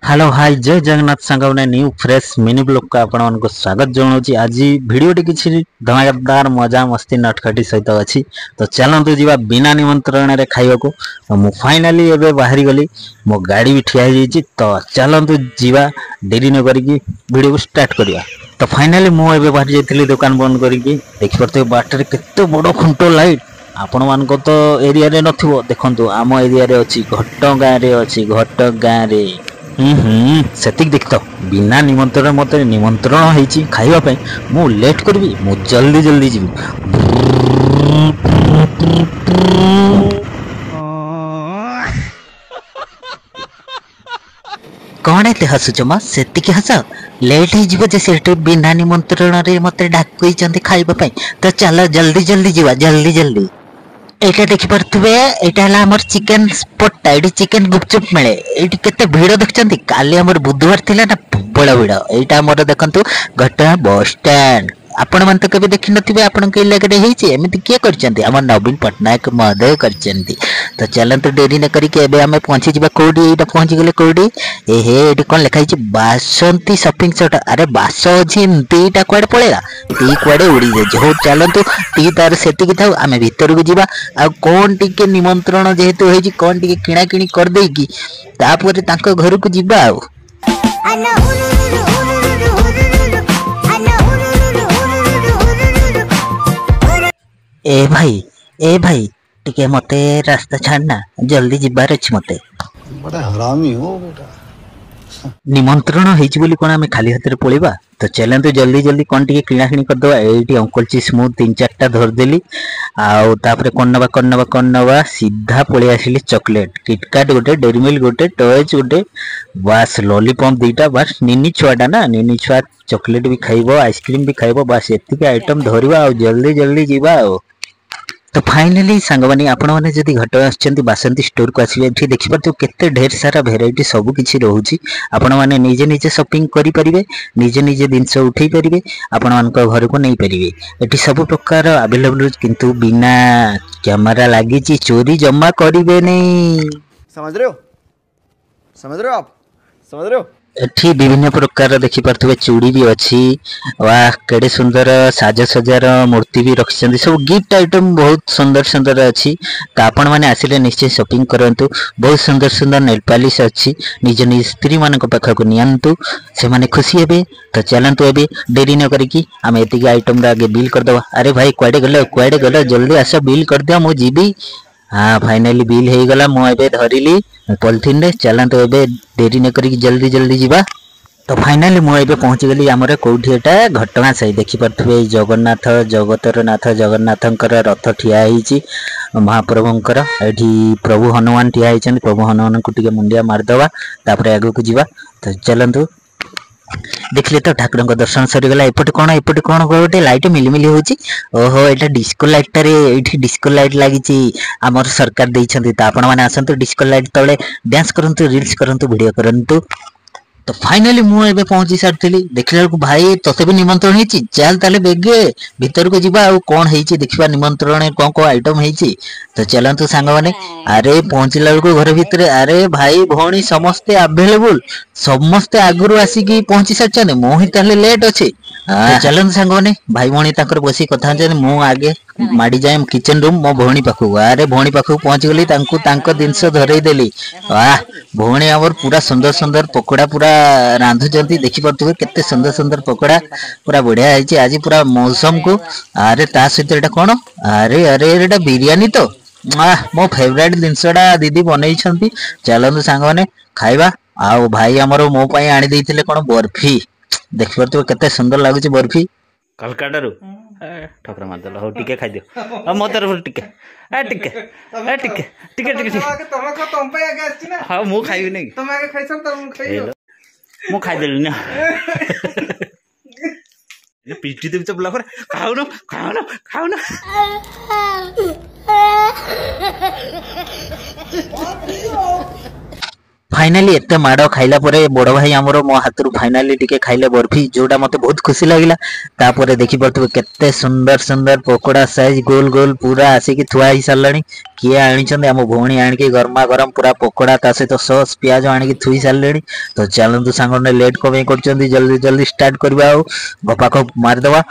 Hello hi जय जगन्नाथ सांगने new fresh mini blog को आपण को स्वागत जनाऊँगी। आज भिडियोटी किसी धमाकेदार मजा मस्ती नटखटी सहित अच्छी तो चलतु जी बिना निमंत्रण रे खाइबा को तो मु फाइनाली एबे बाहरी गली मो गाड़ी भी ठिया होई तो चलतु जीवा देरी न करिकी वीडियो को स्टार्ट करिया। तो फाइनाली मु एबे बाहर जाइथिली दुकान बंद करिकी देखि परते बाटर केते बड़ खुंटो लाइट आपण मान को तो एरिया रे नथिबो देखंतु आम एरिया रे अछि घट गाँ रे अछि घट गाँ रे सेतिक देख तो बिना निमंत्रण मत निमंत्रण होइछि खाइबा पई मु लेट करबी मु जल्दी जल्दी जीवी कौन एते हसुच मा सेतिक हस लेट ही जीव जे सेटे बिना निमंत्रण रे मते डाकई चंदी खाइबा पई तो चलो जल्दी जल्दी जीवा जल्दी जल्दी एटा देखि परथुबे एटा हला हमर चिकन स्पॉट एडी चिकन गुपचुप मिले एटी केते भीड़ देखचंती काली हमर बुधवार थिला ना बड़ा भीड़ एटा हमर देखंतु घटा बस स्टैंड आपण मन तो कभी देखि नथिबे आपण के लगरे हेछि एमिति के करचंती हमर नवीन पटनायक महोदय करचंती। तो चलंतु देरी न करी के एबे हमें पहुंची जिबा कोडी एटा पहुंची गेले कोडी एहे एटी कोन लिखा हिछि बासंती शॉपिंग सेंटर अरे बासो जिन तीटा कोड पळेला ती कोडे उड़ी जे हो चलंतु ती तार सेति कि थाउ हमें भीतर को जिबा आ कोन टिके निमंत्रण जेहेतु हेछि कोन टिके किणा किणी कर देई की तापर तांको घर को जिबा आ ए भाई टिके मते रास्ता छाड़ना जल्दी जिबार अछि मते बड़ा हरामी हो बेटा निमंत्रण हेछि बोली कोन हमें खाली हाथ रे पळेबा। तो चलंतु जल्दी जल्दी कोन टिके किणा किणी कर दवा एठी अंकल ची स्मूथ 3-4टा धर देली आउ तापरे कोन नबा सीधा पळे आसिली चॉकलेट किटकैट गोटे डेरी मिल्क गोटे टॉयज गोटे बस लॉलीपॉप दीटा बस निनी छुआटा ना निनी छुआ चॉकलेट भी खाइबो आइसक्रीम भी खाइबो बस एतिके आइटम धरिबा आ जल्दी जल्दी जीवा आ। तो फाइनली सांग माने आपण माने जदी घट आछंती बासंती स्टोर को आसीबे एठी देखि परतो केते ढेर सारा वेराइटी सब किछि रहउची आपण माने निजे निजे शॉपिंग करि परिबे निजे निजे दिनस उठै परिबे आपण मान को घर को नै परिबे एठी सब प्रकार अवेलेबल किंतु बिना कैमरा लागिची चोरी जमा करिवे नै समझ रहे हो आप समझ रहे हो एठी विभिन्न प्रकार देखि परथबे चूड़ी भी अछि वाह केडे सुंदर साज सजार मूर्ति भी रखिसंदी सब गिफ्ट आइटम बहुत सुंदर सुंदर अछि त आपण माने आसिले निश्चय शॉपिंग करंतु बहुत सुंदर सुंदर नेल पॉलिश अछि निज निज स्त्री मान को पाखा को नियंतु से माने खुशी हेबे। तो चलंतु एबे देरी न करिकी हम एतिक आइटम रा आगे बिल कर दवा अरे भाई क्वाडे गलो जल्दी आसो बिल कर दिया मु जीबी। हाँ फाइनली बिल हो गला मु एबे धरिली पॉलिथिन रे चलंतु एबे देरी न करी जल्दी जल्दी जीवा। तो फाइनली मु एबे पहुंची गली हमरे कोठी एटा घटगां साई देखि परथबे जगन्नाथ जगतर नाथ जगन्नाथंकर रथ ठिया हिची महाप्रभुंकर एठी प्रभु हनुमान ठिया हिचन प्रभु हनुमान को टिके मुंडिया मार दवा तापरे आगु को जीवा। तो चलंतु देखले तो ठाकुर को दर्शन सरी गला एपटे कोन गोटे लाइट मिली मिली होची ओहो एटा डिस्को लाइट टारे एठी डिस्को लाइट लागिची हमर सरकार देइछंती त आपण माने आसंतु डिस्को लाइट तळे डांस करंतु रील्स करंतु वीडियो करंतु। तो फाइनली मु एबे पहुंची सारथिली देखले को भाई तते भी निमंत्रण हेची चल ताले बेगे भीतर को जीवा आ कोन हेची देखिबा निमंत्रण को आइटम हेची। तो चलंतु सांग माने अरे पहुंचला को घर भीतर अरे भाई भौणी समस्त अवेलेबल समस्त आगुरु आसी की पहुंची सचने मो ही ताले लेट अछि। तो चलंतु सांग माने भाई भौणी ताकर बसी कथा जने मु आगे माडी जाय किचन रूम मो भौणी पाखु अरे भौणी पाखु पहुंच गली तांको तांको दिनस धरई देली वाह भौणी हमर पूरा सुंदर सुंदर पकोड़ा पूरा रांधु जंती देखि परतु केते सुंदर सुंदर पकोड़ा पूरा बढ़िया आइची आज पूरा मौसम को अरे ता सहित एटा कोन अरे अरे एटा बिरयानी तो मो फेवरेट दिनसडा दीदी बनै छंती चलंतु सांग माने खाइबा आ भाई हमरो मो पई आनी देथिले कोन बर्फी देखि परतु केते सुंदर लागुची बर्फी कलकाटा रो ठकरा मार दला हो टिके खाइ दियो आ मो तरफ टिके टिके टिके टिके टिके तुम पे आगे आछि ना हां मु खाइबी नै तुम आगे खाइछन त मु खाइयो मु खाइ देली ना ये पीटी देब तो बोला पर खाओ ना फाइनाली एते माड़ खाइला परे बड़ भाई आमर मो हाथ फाइनाली टिके खाइले बर्फी जोटा मते बहुत खुशी लागिला। तापर देखि पड़थबे केते सुंदर सुंदर पकोड़ा साइज गोल गोल पूरा आसिकी थुआ ही सारलानी। किए आनिछन्ते आम भौणी आनिकी गरमा गरम पूरा पकोड़ा ता सहित सॉस प्याज आनिकी थुई सारलेनी। तो चलंतु सांगने लेट कमे करचंदी जल्दी जल्दी स्टार्ट करबा आ गपा गप मार देबा।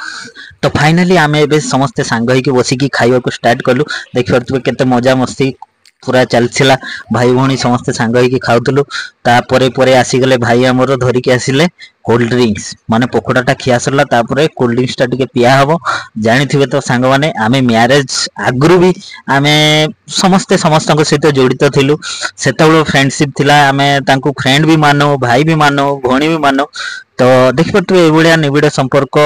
तो फाइनाली आमे एबे समस्त सांग होइकी बसिकी खाइबा को स्टार्ट करलु। देखि पड़थबे केते मजा मस्ती पूरा चलथिला भाई भौणी समस्त सांग होइकी खाउतलु। तापरे परे आसीगले भाई आमर धरिकी आसिले कोल्ड ड्रिंक्स माने पकोड़ाटा खिया सरला तापरे कोल्ड ड्रिंक्स टा टिके पिया हबो। जानिथिबे तो सांग माने आमे मैरिज आगरु भी आमे समस्ते समस्तक सहित जड़ित थिलु। सेतबेले फ्रेंडशिप थिला आमे तांकु फ्रेंड भी मानो भाई भी मानो भौणी भी मानो। तो देखि पड़थबे ए भलिया निबिड़ संपर्क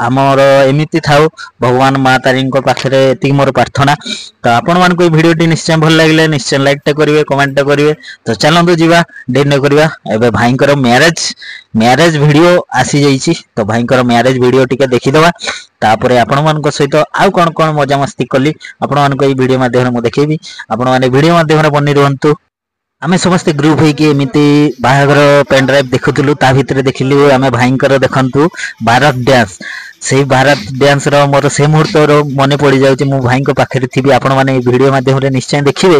आमर एमिति थाउ भगवान माँ तारिणी पाखरे एति मोर प्रार्थना। तो आपण मानक ए भिडियोटी निश्चय भल लागिले निश्चय लाइक टा करिवे कमेंट टा करिवे। तो चलंतु जीवा डेट न करबा एबे भाईंकर मैरेज वीडियो आसी जाइछि। तो भाईंकर मैरेज वीडियो टिके देखि देबा। तापरे आपण मानक सहित आउ कोन कोन मजा मस्ती कली आपण मानक ए वीडियो माध्यम मु देखेबी। आपण माने वीडियो माध्यम बनि रहंतु। आमे समस्त ग्रुप होइके एमिति बाहागर पेन ड्राइव देखुतलु ता भितरे देखिलु आमे भाईंकर देखंतु भारत डांस। से भारत डांस रो मोर से मुहूर्त रो मने पड़ी जाउछि मु भाई को पाखरे थिबी आपण माने वीडियो माध्यम रे निश्चय देखिबे।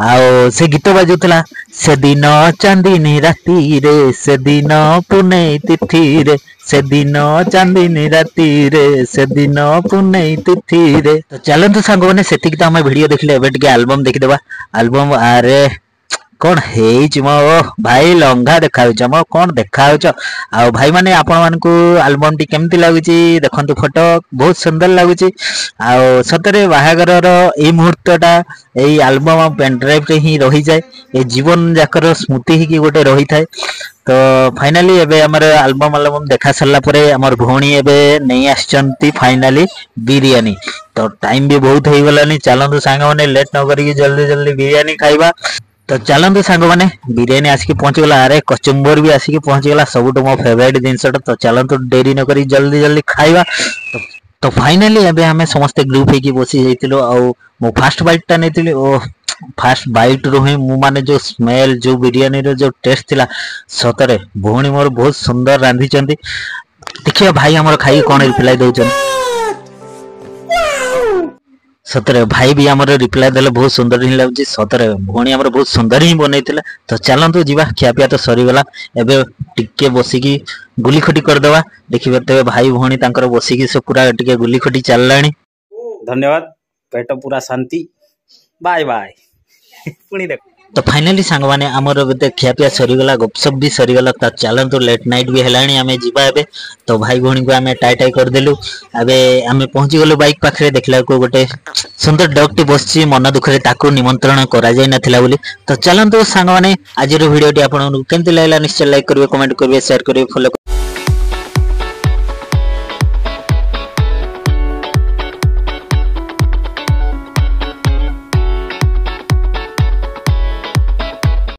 आ से गीत बाजुतला से दिन चांदनी राती रे से दिन पुनै तिथि रे से दिन चांदनी राती रे से दिन पुनै तिथि रे। तो चलंतु सांग माने सेतिक त हम वीडियो देखले एबे टिके एल्बम देखि देबा। एल्बम अरे कौन है मो भाई लंघा देखा मो कौन देखा आ भाई माने आपण मानकू एल्बम टी केमती लागुची देखंतु फोटो बहुत सुंदर लागुची। आ सतरे बाहागर ए मुहूर्तटा एई एल्बम पेन ड्राइव रे ही रही जाए ए जीवन जाकर स्मृति ही कि गोटे रही थाए। तो फाइनाली एबे हमर एल्बम देखा सरला परे हमर भौणी एबे नै आछंती फाइनाली बिरयानी। तो टाइम भी बहुत हो गलानी चलंतु सांग माने लेट न करी जल्दी जल्दी बिरयानी खाइबा। तो चलंतु सांग माने बिरयानी आसिक पहुंच गला। अरे कचुम्बर भी आसिक पहुंच गला सबुठ मो फेवरेट जिनसटा। तो चलंतु देरी न करी जल्दी जल्दी खाइबा। तो फाइनाली एबे हमें समस्त ग्रुप होइकी बसी जाइतिलो आ मो फर्स्ट बाइट टा नेतिली। ओ फर्स्ट बाइट रो ही मु माने जो स्मेल जो बिरयानी रो जो टेस्ट थिला सतरे भौणी मोर बहुत सुंदर रांधी चंदी। देखियो भाई हमर खाई कोन रिप्लाई दउचन सतरे भाई भी आमर रिप्लाई देले बहुत सुंदर ही लागुची। सतरे भौणी आमर बहुत सुंदर ही बनैतिला। तो चलंतु जीवा खियापिया तो सरी गला एबे टिके बसिकी गुली खटी कर देबा। देखिबे तबे भाई भौणी तांकर बसिकी से पूरा टिके गुली खटी चललानी। धन्यवाद पेट पूरा शांति बाय बाय पुणी देख। तो फाइनाली सांग माने आमर बते खियापिया सरीगला गपसप भी सरीगला। तो चलंतु लेट नाइट भी हेलाणी आमे जिबा एबे। तो भाई भौणी को आमे टाई टाई कर देलु। एबे आमे पहुंची गलो बाइक पाखरे देखला को गोटे सुंदर डॉग टी बसची मन दुख रे ताकू निमंत्रण करा जाय नथिला बोली। तो चलंतु सांग माने आज रो वीडियो टी आपन केमति लागला निश्चय लाइक करिवे कमेंट करिवे शेयर करिवे फॉलो